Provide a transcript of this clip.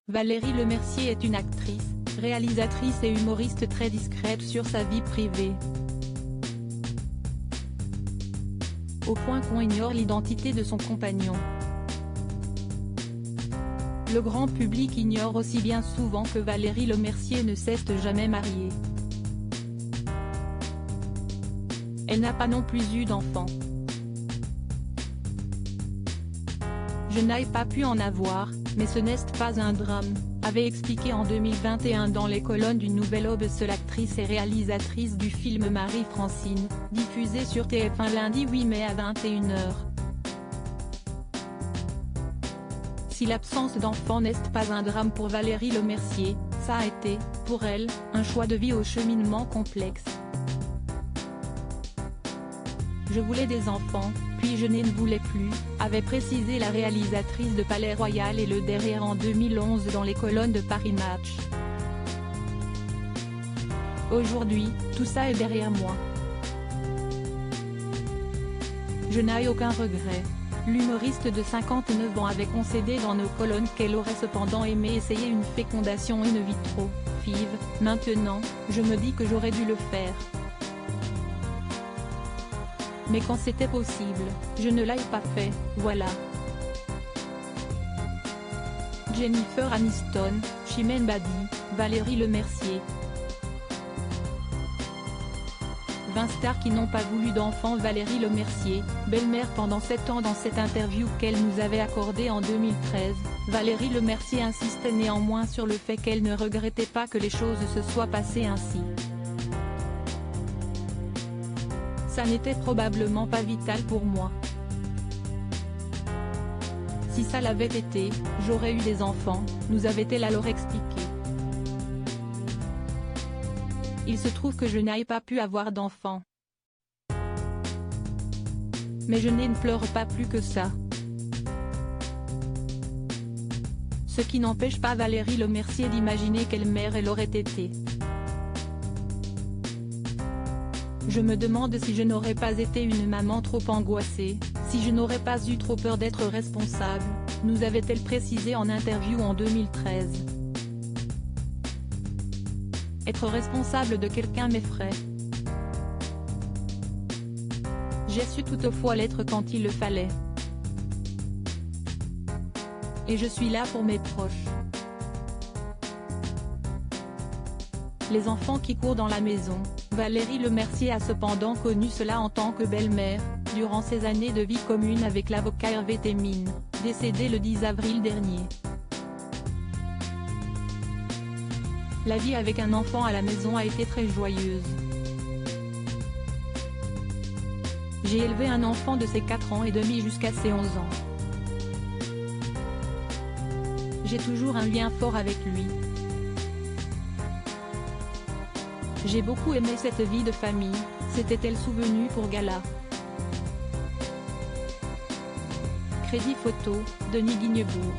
Valérie Lemercier est une actrice, réalisatrice et humoriste très discrète sur sa vie privée. Au point qu'on ignore l'identité de son compagnon. Le grand public ignore aussi bien souvent que Valérie Lemercier ne s'est jamais mariée. Elle n'a pas non plus eu d'enfant. Je n'ai pas pu en avoir, mais ce n'est pas un drame, avait expliqué en 2021 dans les colonnes du Nouvel Obs l'actrice et réalisatrice du film Marie-Francine, diffusé sur TF1 lundi 8 mai à 21h. Si l'absence d'enfant n'est pas un drame pour Valérie Lemercier, ça a été, pour elle, un choix de vie au cheminement complexe. Je voulais des enfants, puis je ne voulais plus, avait précisé la réalisatrice de Palais Royal et le Derrière en 2011 dans les colonnes de Paris Match. Aujourd'hui, tout ça est derrière moi. Je n'ai aucun regret. L'humoriste de 59 ans avait concédé dans nos colonnes qu'elle aurait cependant aimé essayer une fécondation in vitro, FIV. Maintenant, je me dis que j'aurais dû le faire. Mais quand c'était possible, je ne l'ai pas fait, voilà. Jennifer Aniston, Chimène Badi, Valérie Lemercier. 20 stars qui n'ont pas voulu d'enfants. Valérie Lemercier, belle-mère pendant 7 ans. Dans cette interview qu'elle nous avait accordée en 2013, Valérie Lemercier insistait néanmoins sur le fait qu'elle ne regrettait pas que les choses se soient passées ainsi. Ça n'était probablement pas vital pour moi. Si ça l'avait été, j'aurais eu des enfants, nous avait-elle alors expliqué. Il se trouve que je n'ai pas pu avoir d'enfants. Mais je ne pleure pas plus que ça. Ce qui n'empêche pas Valérie Lemercier d'imaginer quelle mère elle aurait été. Je me demande si je n'aurais pas été une maman trop angoissée, si je n'aurais pas eu trop peur d'être responsable, nous avait-elle précisé en interview en 2013. Être responsable de quelqu'un m'effraie. J'ai su toutefois l'être quand il le fallait. Et je suis là pour mes proches. Les enfants qui courent dans la maison. Valérie Lemercier a cependant connu cela en tant que belle-mère, durant ses années de vie commune avec l'avocat Hervé Temine, décédé le 10 avril dernier. La vie avec un enfant à la maison a été très joyeuse. J'ai élevé un enfant de ses 4 ans et demi jusqu'à ses 11 ans. J'ai toujours un lien fort avec lui. J'ai beaucoup aimé cette vie de famille, s'était-elle souvenue pour Gala. Crédit photo, Denis Guignebourg.